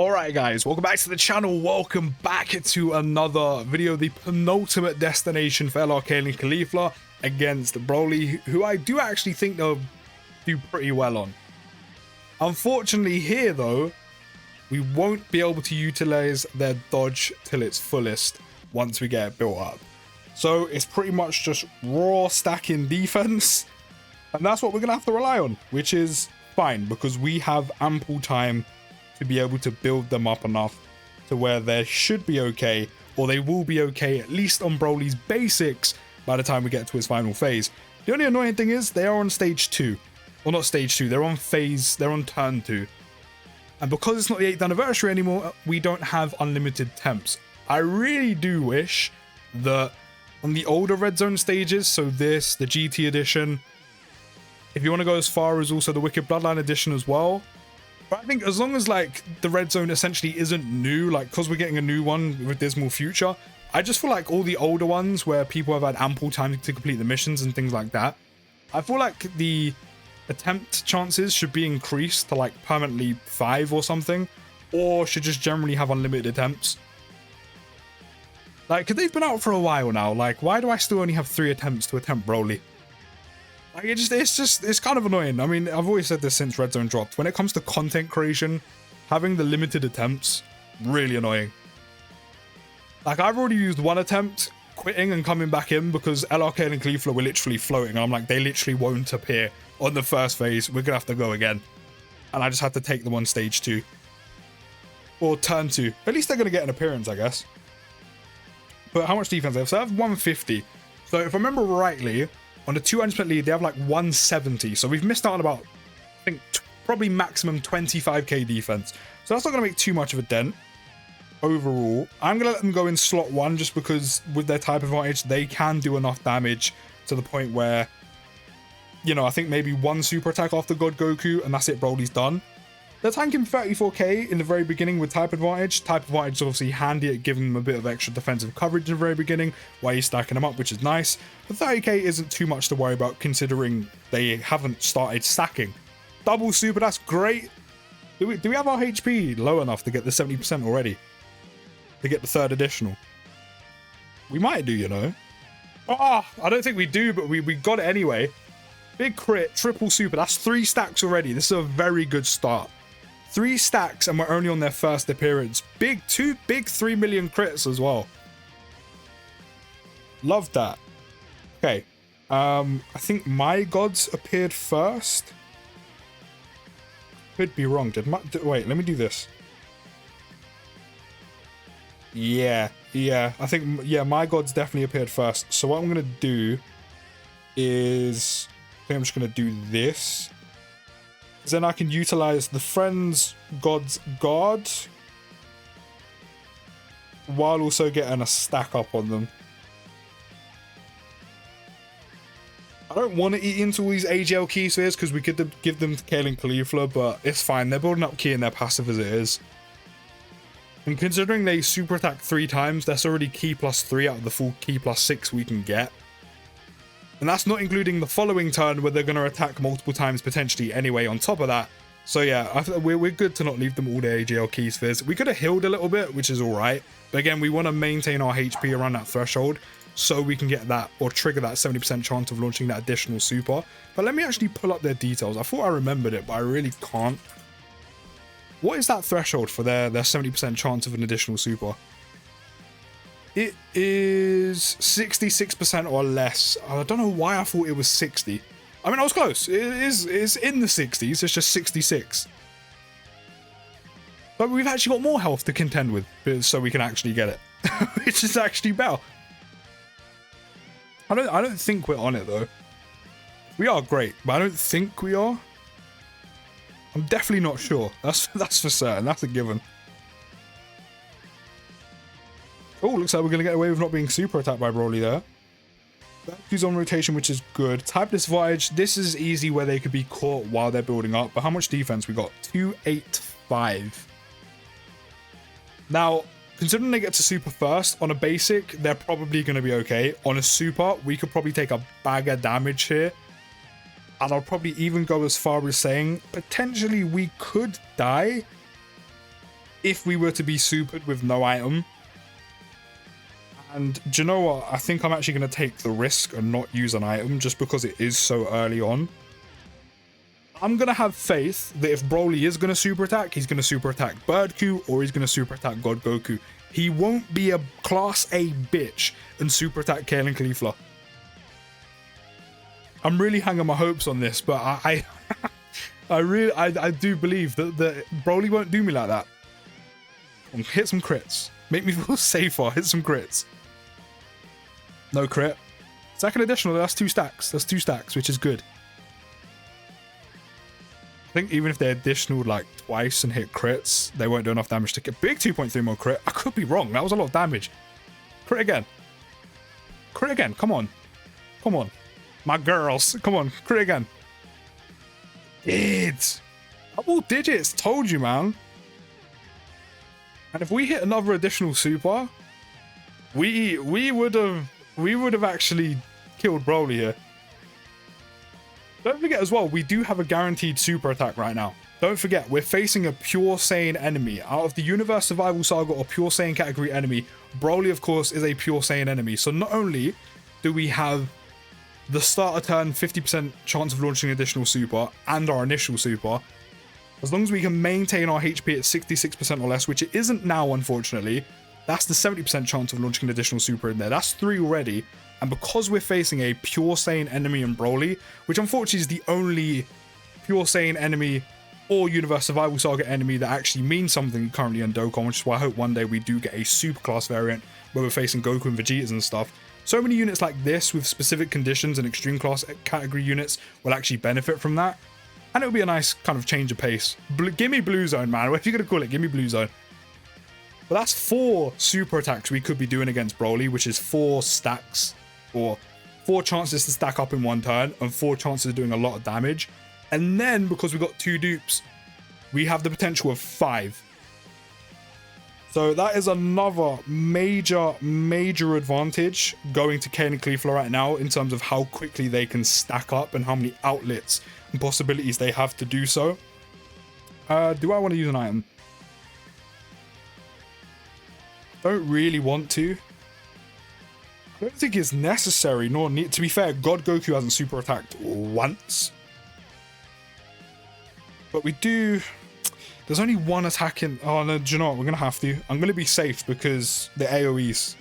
Alright guys, welcome back to the channel. Welcome back to another video, the penultimate destination for KALE CAULIFLA against BROLY, who I do actually think they'll do pretty well on. Unfortunately here though, we won't be able to utilize their dodge till its fullest once we get it built up. So it's pretty much just raw stacking defense, and that's what we're gonna have to rely on, which is fine because we have ample time to be able to build them up enough to where they should be okay, or they will be okay at least on Broly's basics by the time we get to his final phase. The only annoying thing is they are on stage 2. Well, not stage 2, they're on turn 2. And because it's not the 8th anniversary anymore, we don't have unlimited temps. I really do wish that on the older red zone stages, so this, the GT edition, if you want to go as far as also the Wicked Bloodline edition as well, but I think as long as like the red zone essentially isn't new, like because we're getting a new one with Dismal Future, I just feel like all the older ones where people have had ample time to complete the missions and things like that, I feel like the attempt chances should be increased to like permanently 5 or something, or should just generally have unlimited attempts. Like, they've been out for a while now, like why do I still only have 3 attempts to attempt Broly? Like, it's kind of annoying. I mean, I've always said this since Red Zone dropped. When it comes to content creation, having the limited attempts, really annoying. Like, I've already used 1 attempt, quitting and coming back in because KALE and CAULIFLA were literally floating. And I'm like, they literally won't appear on the first phase. We're gonna have to go again. And I just had to take them on stage 2. Or turn 2. At least they're gonna get an appearance, I guess. But how much defense they have? So I have 150. So if I remember rightly, on the 200% lead, they have like 170. So we've missed out on about, I think, probably maximum 25k defense. So that's not going to make too much of a dent overall. I'm going to let them go in slot 1 just because with their type advantage, they can do enough damage to the point where, you know, I think maybe 1 super attack after God Goku and that's it, Broly's done. They're tanking 34k in the very beginning with type advantage. Type advantage is obviously handy at giving them a bit of extra defensive coverage in the very beginning while you're stacking them up, which is nice. But 30k isn't too much to worry about considering they haven't started stacking. Double super, that's great. Do we have our HP low enough to get the 70% already? To get the 3rd additional? We might do, you know. Oh, I don't think we do, but we got it anyway. Big crit, triple super, that's 3 stacks already. This is a very good start. 3 stacks and we're only on their first appearance. Two big 3 million crits as well. Love that. Okay. I think my gods appeared first. Could be wrong. Wait, let me do this. Yeah. I think, yeah, my gods definitely appeared first. So what I'm going to do is, I think I'm just going to do this. Then I can utilize the friend's god's god while also getting a stack up on them. I don't want to eat into all these AGL key spheres because we could give them to KALE and CAULIFLA, but it's fine. They're building up key in their passive as it is. And considering they super attack 3 times, that's already key +3 out of the full key +6 we can get. And that's not including the following turn where they're going to attack multiple times potentially anyway on top of that. So yeah, I think we're good to not leave them all the AGL key spheres. We could have healed a little bit, which is alright. But again, we want to maintain our HP around that threshold so we can get that or trigger that 70% chance of launching that additional super. But let me actually pull up their details. I thought I remembered it, but I really can't. What is that threshold for their 70% chance of an additional super? It is 66% or less. I don't know why I thought it was 60. I mean, I was close. It's in the 60s. It's just 66. But we've actually got more health to contend with, so we can actually get it, which is actually better. I don't think we're on it though. We are great, but I don't think we are. I'm definitely not sure. That's for certain. That's a given. Oh, looks like we're going to get away with not being super attacked by Broly there. He's on rotation, which is good. Type disadvantage. This is easy where they could be caught while they're building up. But how much defense we got? 285. Now, considering they get to super first, on a basic, they're probably going to be okay. On a super, we could probably take a bag of damage here. And I'll probably even go as far as saying, potentially we could die. if we were to be supered with no item. And do you know what? I think I'm actually going to take the risk and not use an item just because it is so early on. I'm going to have faith that if Broly is going to super attack, he's going to super attack Bird Coup or he's going to super attack God Goku. He won't be a class A bitch and super attack KALE and Caulifla. I'm really hanging my hopes on this, but I do believe that Broly won't do me like that. Hit some crits. Make me feel safer. Hit some crits. No crit. Second additional, that's 2 stacks. That's 2 stacks, which is good. I think even if they additional like twice and hit crits, they won't do enough damage to get big 2.3 more crit. I could be wrong. That was a lot of damage. Crit again. Crit again. Come on. Come on. My girls. Come on. Crit again. It's double digits. Told you, man. And if we hit another additional super, we would have actually killed Broly here. Don't forget as well, we do have a guaranteed super attack right now. Don't forget, we're facing a pure Saiyan enemy. Out of the Universe Survival Saga or pure Saiyan category enemy, Broly of course is a pure Saiyan enemy. So not only do we have the starter turn 50% chance of launching additional super and our initial super, as long as we can maintain our HP at 66% or less, which it isn't now unfortunately, that's the 70% chance of launching an additional super in there. That's 3 already. And because we're facing a pure Saiyan enemy in Broly, which unfortunately is the only pure Saiyan enemy or Universe Survival Saga enemy that actually means something currently in Dokkan, which is why I hope one day we do get a super class variant where we're facing Goku and Vegetas and stuff. So many units like this with specific conditions and extreme class category units will actually benefit from that. And it'll be a nice kind of change of pace. Give me Blue Zone, man. What are you going to call it? Give me Blue Zone. But that's 4 super attacks we could be doing against Broly, which is 4 stacks. Or 4 chances to stack up in one turn and 4 chances of doing a lot of damage. And then, because we've got 2 dupes, we have the potential of 5. So that is another major advantage going to KALE and Caulifla right now in terms of how quickly they can stack up and how many outlets and possibilities they have to do so. Do I want to use an item? Don't really want to. I don't think it's necessary, nor need. To be fair, God Goku hasn't super attacked once. But we do. There's only one attack in. Oh no, do you know what? We're gonna have to. I'm gonna be safe because the AoEs.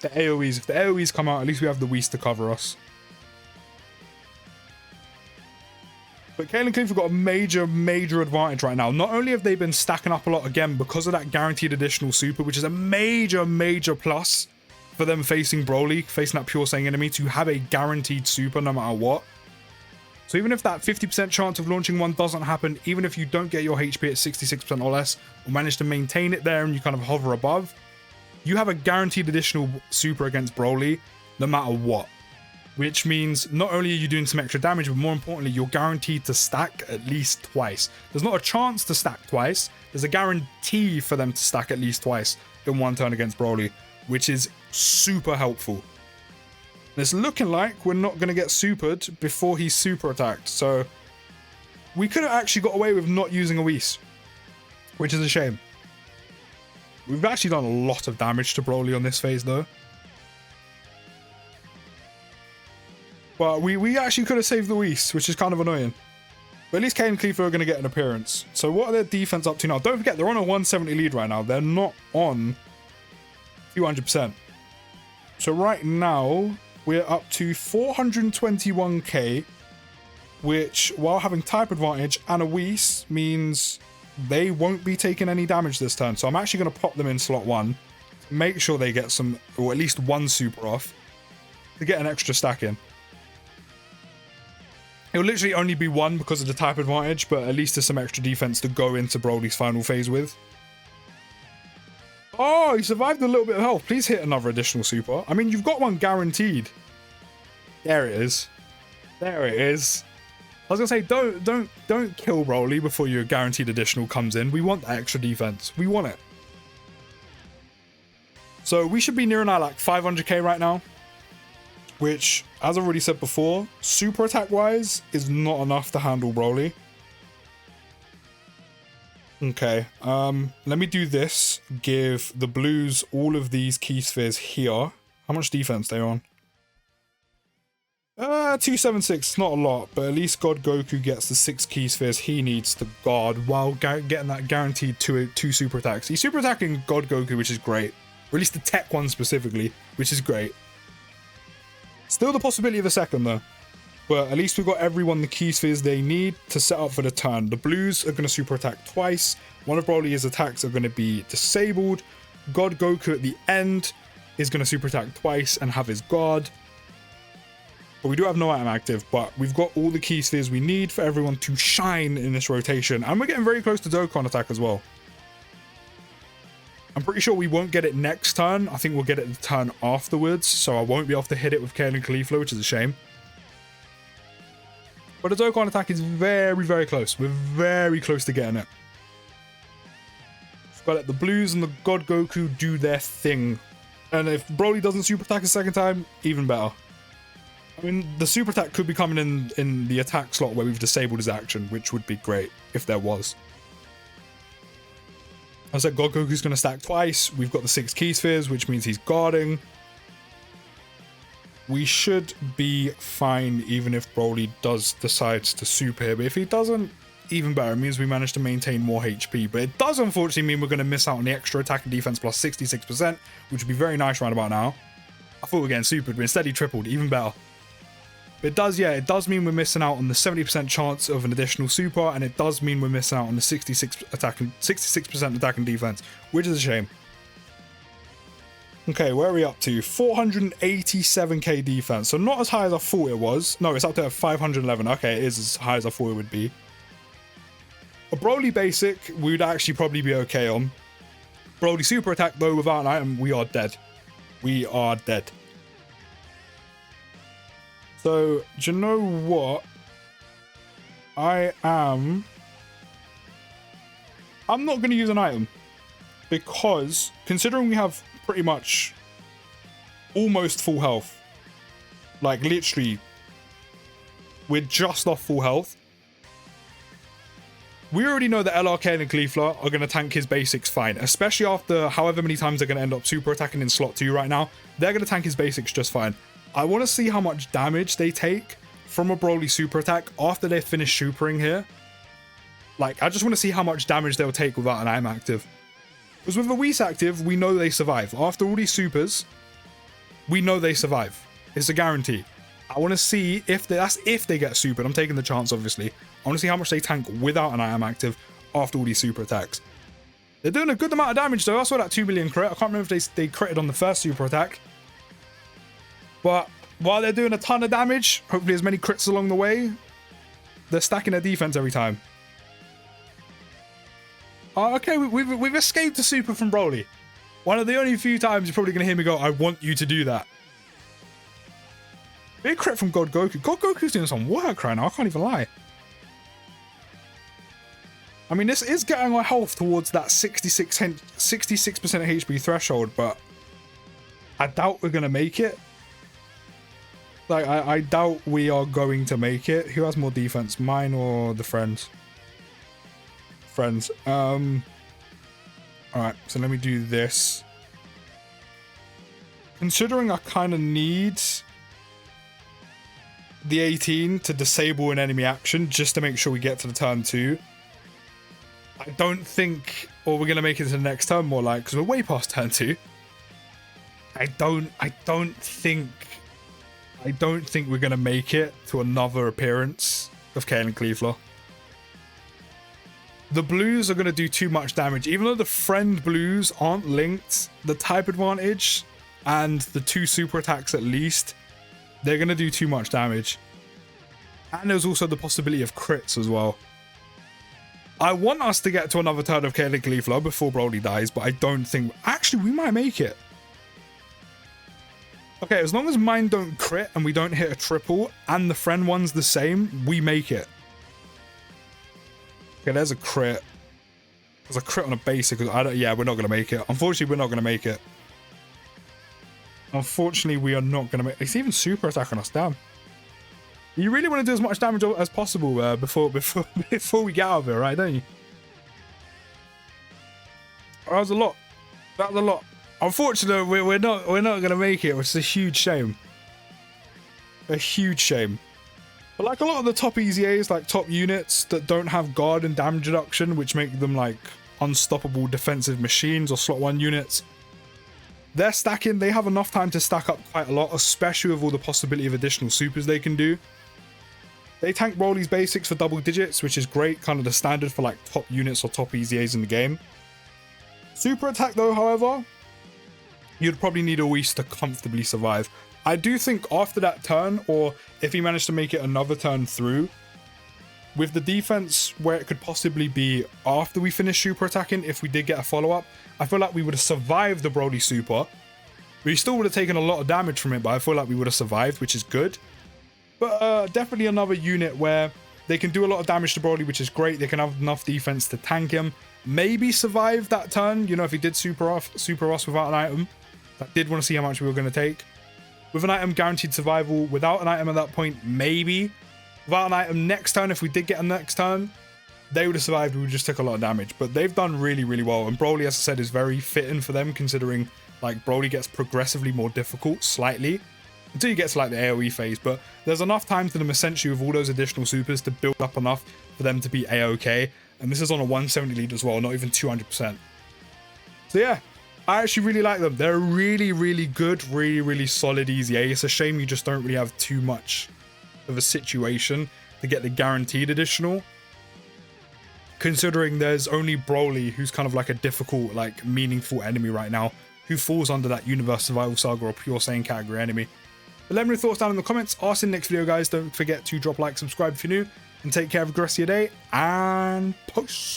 The AoEs. If the AoEs come out, at least we have the Whis to cover us. But KALE and Caulifla have got a major advantage right now. Not only have they been stacking up a lot again because of that guaranteed additional super, which is a major plus for them facing Broly, facing that pure Saiyan enemy, to have a guaranteed super no matter what. So even if that 50% chance of launching one doesn't happen, even if you don't get your HP at 66% or less, or manage to maintain it there and you kind of hover above, you have a guaranteed additional super against Broly no matter what. Which means not only are you doing some extra damage, but more importantly, you're guaranteed to stack at least twice. There's not a chance to stack twice, there's a guarantee for them to stack at least twice in one turn against Broly, which is super helpful. It's looking like we're not going to get supered before he's super attacked, so we could have actually got away with not using a Whis, which is a shame. We've actually done a lot of damage to Broly on this phase though. But we actually could have saved the Whis, which is kind of annoying. But at least KALE and Caulifla are going to get an appearance. So what are their defense up to now? Don't forget, they're on a 170 lead right now. They're not on 200%. So right now, we're up to 421k, which, while having type advantage and a Whis, means they won't be taking any damage this turn. So I'm actually going to pop them in slot 1, make sure they get some, or at least one super off, to get an extra stack in. It'll literally only be 1 because of the type advantage, but at least there's some extra defense to go into Broly's final phase with. Oh, he survived a little bit of health. Please hit another additional super. I mean, you've got one guaranteed. There it is. There it is. I was gonna say, don't kill Broly before your guaranteed additional comes in. We want that extra defense. We want it. So we should be nearing our like 500k right now, which, as I've already said before, super attack wise is not enough to handle Broly. Okay, let me do this. Give the blues all of these key spheres here. How much defense they're on? 276, not a lot, but at least God Goku gets the 6 key spheres he needs to guard while getting that guaranteed 2 super attacks. He's super attacking God Goku, which is great. Or at least the tech one specifically, which is great. Still the possibility of a second though. But at least we've got everyone the key spheres they need to set up for the turn. The blues are going to super attack twice. One of Broly's attacks are going to be disabled. God Goku at the end is going to super attack twice and have his guard. But we do have no item active, but we've got all the key spheres we need for everyone to shine in this rotation. And we're getting very close to Dokkan attack as well. I'm pretty sure we won't get it next turn. I think we'll get it the turn afterwards, so I won't be able to hit it with KALE CAULIFLA, which is a shame. But the Dokkan attack is very, very close. We're very close to getting it. Just gotta let the blues and the God Goku do their thing. And if Broly doesn't super attack a second time, even better. I mean, the super attack could be coming in the attack slot where we've disabled his action, which would be great if there was. I said God Goku's going to stack twice. We've got the 6 key spheres, which means he's guarding. We should be fine even if Broly decides to super here. But if he doesn't, even better. It means we manage to maintain more HP. But it does unfortunately mean we're going to miss out on the extra attack and defense plus 66%, which would be very nice right about now. I thought we were getting supered, but instead he tripled, even better. But it does, yeah, it does mean we're missing out on the 70% chance of an additional super, and it does mean we're missing out on the 66% attack and defense, which is a shame. Okay, where are we up to? 487k defense, so not as high as I thought it was. No, it's up to 511. Okay, it is as high as I thought it would be. A Broly basic, we would actually probably be okay on. Broly super attack, though, without an item, we are dead. We are dead. So, do you know what? I'm not going to use an item. Because, considering we have pretty much almost full health. Like, literally, we're just off full health. We already know that LRK and KALIFLA are going to tank his basics fine. Especially after however many times they're going to end up super attacking in slot 2 right now. They're going to tank his basics just fine. I want to see how much damage they take from a Broly super attack after they finish supering here. Like, I just want to see how much damage they'll take without an item active. Because with a Whis active, we know they survive. After all these supers, we know they survive. It's a guarantee. I want to see if that's if they get supered. I'm taking the chance, obviously. I want to see how much they tank without an item active after all these super attacks. They're doing a good amount of damage, though. I saw that 2 million crit. I can't remember if they critted on the first super attack. But while they're doing a ton of damage, hopefully as many crits along the way, they're stacking their defense every time. Okay, we've escaped a super from Broly. One of the only few times you're probably going to hear me go, I want you to do that. Big crit from God Goku. God Goku's doing some work right now, I can't even lie. I mean, this is getting our health towards that 66% HP threshold, but I doubt we're going to make it. Like, I doubt we are going to make it. Who has more defense, mine or the friends? Friends. Alright, so let me do this. Considering I kind of need the 18 to disable an enemy action just to make sure we get to the turn 2. I don't think, or we're going to make it to the next turn more like, because we're way past turn 2. I don't think we're going to make it to another appearance of KALE CAULIFLA. The blues are going to do too much damage. Even though the friend blues aren't linked, the type advantage and the 2 super attacks at least, they're going to do too much damage. And there's also the possibility of crits as well. I want us to get to another turn of KALE CAULIFLA before Broly dies, but I don't think... Actually, we might make it. Okay, as long as mine don't crit and we don't hit a triple and the friend one's the same, we make it. Okay, there's a crit. There's a crit on a basic. Yeah, we're not going to make it. Unfortunately, we're not going to make it. Unfortunately, we are not going to make it. It's even super attacking us, damn. You really want to do as much damage as possible before we get out of here, right? Don't you? That was a lot. That was a lot. Unfortunately, we're not gonna make it, which is a huge shame. A huge shame. But like a lot of the top EZAs, like top units that don't have guard and damage reduction, which make them like unstoppable defensive machines or slot 1 units, they're stacking. They have enough time to stack up quite a lot, especially with all the possibility of additional supers they can do. They tank Broly's basics for double digits, which is great, kind of the standard for like top units or top EZAs in the game. Super attack though, however, you'd probably need a Whis to comfortably survive. I do think after that turn, or if he managed to make it another turn through, with the defense where it could possibly be after we finish super attacking, if we did get a follow-up, I feel like we would have survived the Broly super. We still would have taken a lot of damage from it, but I feel like we would have survived, which is good. But definitely another unit where they can do a lot of damage to Broly, which is great. They can have enough defense to tank him. Maybe survive that turn, you know, if he did super us without an item. I did want to see how much we were going to take. With an item, guaranteed survival. Without an item at that point, maybe. Without an item next turn, if we did get a next turn, they would have survived. We would just took a lot of damage. But they've done really, really well. And Broly, as I said, is very fitting for them, considering like Broly gets progressively more difficult, slightly, until you get to like the AoE phase. But there's enough time to them, essentially, with all those additional supers to build up enough for them to be A-OK. And this is on a 170 lead as well, not even 200%. So yeah, I actually really like them. They're really, really good, really, really solid EZA. It's a shame you just don't really have too much of a situation to get the guaranteed additional, considering there's only Broly, who's kind of like a difficult, like meaningful enemy right now, who falls under that Universe Survival Saga or Pure Saiyan category enemy. But let me know your thoughts down in the comments. I'll see you in the next video, guys. Don't forget to drop a like, subscribe if you're new, and take care of the rest of your day, and peace.